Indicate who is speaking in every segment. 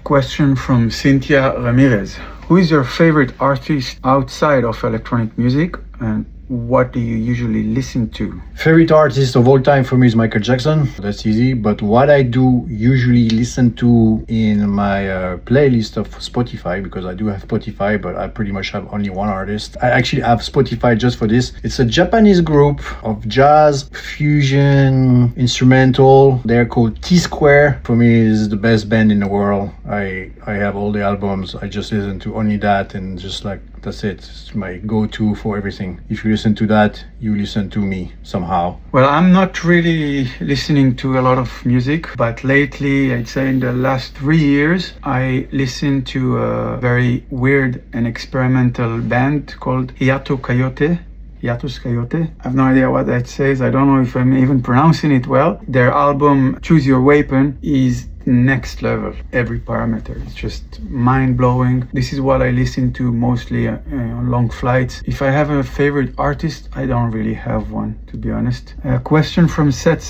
Speaker 1: Question from Cynthia Ramirez. Who is your favorite artist outside of electronic music, and what do you usually listen to?
Speaker 2: Favorite artist of all time for me is Michael Jackson. That's easy. But what I do usually listen to in my playlist of Spotify, because I do have Spotify, but I pretty much have only one artist. I actually have Spotify just for this. It's a Japanese group of jazz, fusion, instrumental. They're called T-Square. For me, is the best band in the world. I have all the albums. I just listen to only that, and just like that's it. It's my go-to for everything. If you listen to that, you listen to me somehow.
Speaker 1: Well, I'm not really listening to a lot of music, but lately, I'd say in the last 3 years, I listened to a very weird and experimental band called Hiatus Coyote. I have no idea what that says. I don't know if I'm even pronouncing it well. Their album, Choose Your Weapon, is next level. Every parameter is just mind-blowing. This is what I listen to mostly on long flights. If I have a favorite artist, I don't really have one, to be honest. A question from Set.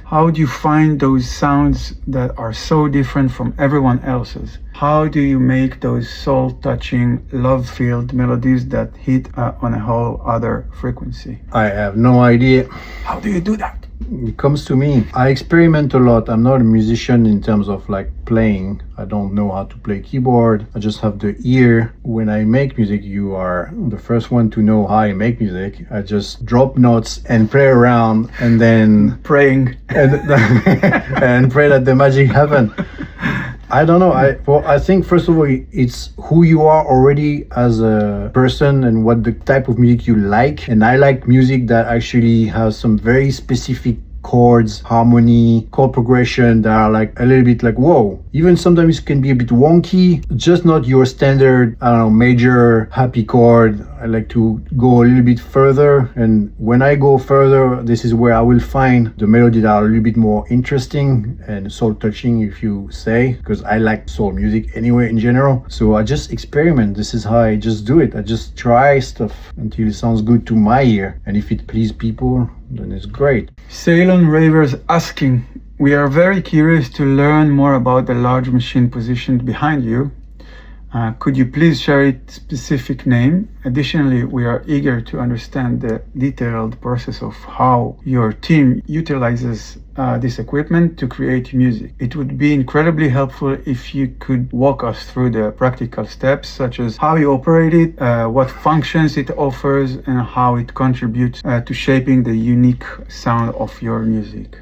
Speaker 1: How do you find those sounds that are so different from everyone else's? How do you make those soul-touching, love-filled melodies that hit on a whole other frequency?
Speaker 2: I have no idea.
Speaker 1: How do you do that?
Speaker 2: It comes to me. I experiment a lot. I'm not a musician in terms of like playing. I don't know how to play keyboard. I just have the ear. When I make music, you are the first one to know how I make music. I just drop notes and play around, and then
Speaker 1: praying
Speaker 2: and pray that the magic happen. I don't know. I think first of all, it's who you are already as a person and what the type of music you like. And I like music that actually has some very specific chords, harmony, chord progression that are like a little bit like, whoa. Even sometimes it can be a bit wonky, just not your standard, I don't know, major happy chord. I like to go a little bit further. And when I go further, this is where I will find the melody that are a little bit more interesting and soul touching, if you say, because I like soul music anyway in general. So I just experiment. This is how I just do it. I just try stuff until it sounds good to my ear. And if it pleases people, then it's great.
Speaker 1: Ceylon Ravers asking, we are very curious to learn more about the large machine positioned behind you. Could you please share its specific name? Additionally, we are eager to understand the detailed process of how your team utilizes this equipment to create music. It would be incredibly helpful if you could walk us through the practical steps, such as how you operate it, what functions it offers, and how it contributes to shaping the unique sound of your music.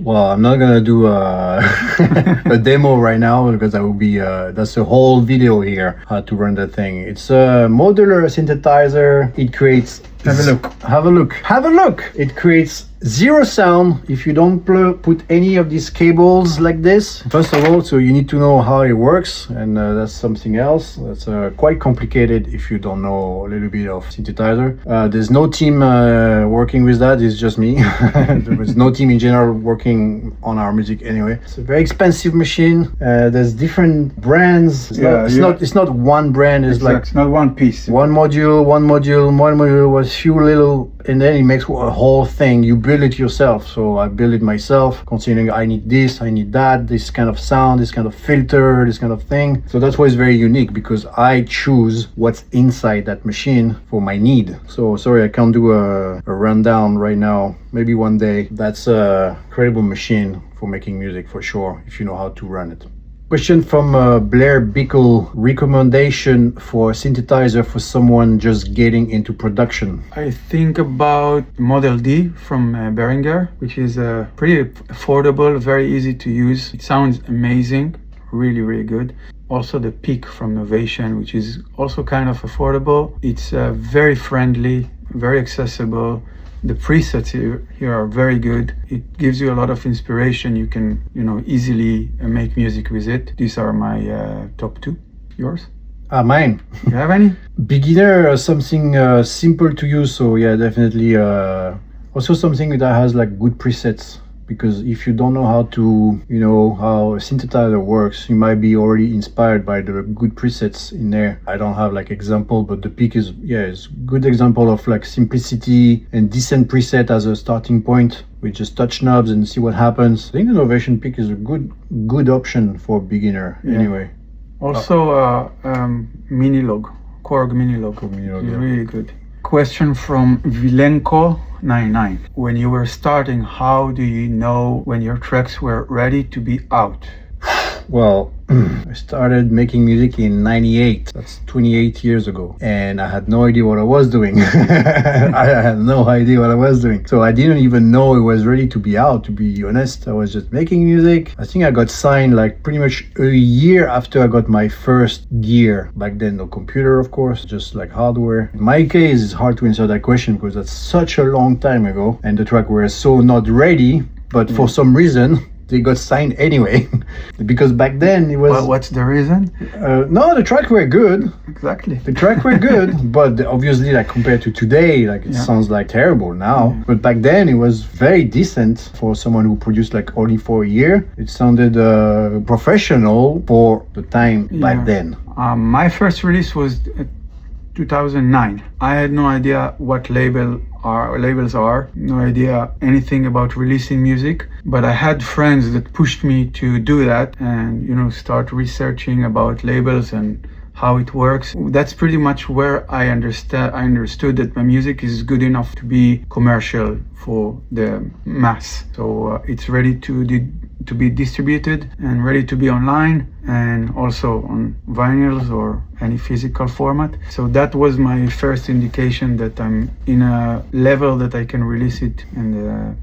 Speaker 2: Well, I'm not gonna do a demo right now because that would be that's a whole video here how to run that thing. It's a modular synthesizer. It creates
Speaker 1: Have a look.
Speaker 2: It creates zero sound if you don't put any of these cables like this. First of all, so you need to know how it works, and that's something else. That's quite complicated if you don't know a little bit of synthesizer. There's no team working with that. It's just me. There's no team in general working on our music anyway. It's a very expensive machine. There's different brands. It's not one brand. It's like
Speaker 1: it's not one piece.
Speaker 2: One module was few little, and then it makes a whole thing. You build it yourself. So I build it myself, considering I need this, I need that, this kind of sound, this kind of filter, this kind of thing. So that's why it's very unique, because I choose what's inside that machine for my need. So sorry, I can't do a rundown right now. Maybe one day. That's a incredible machine for making music for sure, if you know how to run it. Question from Blair Bickle, recommendation for synthesizer for someone just getting into production.
Speaker 1: I think about Model D from Behringer, which is pretty affordable, very easy to use. It sounds amazing, really, really good. Also the Peak from Novation, which is also kind of affordable. It's very friendly, very accessible. The presets here are very good. It gives you a lot of inspiration. You can, easily make music with it. These are my top 2. Yours?
Speaker 2: Mine.
Speaker 1: You have any?
Speaker 2: Beginner, something simple to use. So yeah, definitely. Also something that has like good presets. because if you don't know how to, how a synthesizer works, you might be already inspired by the good presets in there. I don't have like example, but the Peak is good example of like simplicity and decent preset as a starting point. We just touch knobs and see what happens. I think the Novation Peak is a good option for a beginner anyway.
Speaker 1: Also, Minilog, Korg Minilog is really good. Question from Vilenko99. When you were starting, how do you know when your tracks were ready to be out?
Speaker 2: Well, I started making music in 98. That's 28 years ago. And I had no idea what I was doing. I had no idea what I was doing. So I didn't even know it was ready to be out, to be honest. I was just making music. I think I got signed like pretty much a year after I got my first gear. Back then, no computer, of course, just like hardware. In my case, it's hard to answer that question because that's such a long time ago. And the track was so not ready. But for some reason, they got signed anyway. Because back then it was...
Speaker 1: Well, what's the reason?
Speaker 2: No, the tracks were good.
Speaker 1: Exactly.
Speaker 2: The tracks were good, but obviously like compared to today, like it sounds like terrible now. But back then it was very decent for someone who produced like only for a year. It sounded professional for the time back then.
Speaker 1: My first release was 2009. I had no idea what labels are, no idea anything about releasing music, but I had friends that pushed me to do that and start researching about labels and how it works. That's pretty much where I understood that my music is good enough to be commercial for the mass. So it's ready to be distributed and ready to be online and also on vinyls or any physical format. So that was my first indication that I'm in a level that I can release it. And